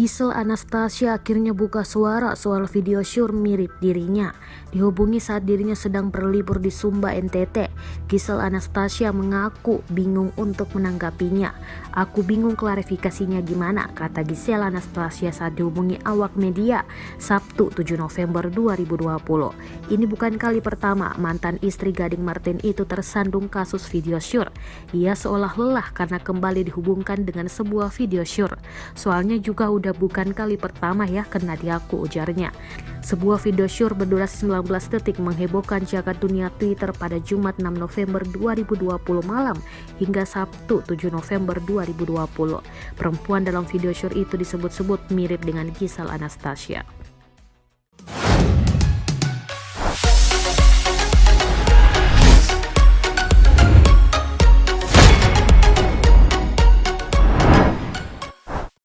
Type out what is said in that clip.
Gisel Anastasia akhirnya buka suara soal video syur mirip dirinya. Dihubungi saat dirinya sedang berlibur di Sumba, NTT, Gisel Anastasia mengaku bingung untuk menanggapinya. "Aku bingung klarifikasinya gimana," kata Gisel Anastasia saat dihubungi awak media Sabtu 7 November 2020. Ini bukan kali pertama mantan istri Gading Marten itu tersandung kasus video syur. Ia seolah lelah karena kembali dihubungkan dengan sebuah video syur. "Soalnya juga udah bukan kali pertama ya kena diaku," ujarnya. Sebuah video syur berdurasi 19 detik menghebohkan jagat dunia Twitter pada Jumat 6 November 2020 malam hingga Sabtu 7 November 2020. Perempuan dalam video syur itu disebut-sebut mirip dengan Gisel Anastasia.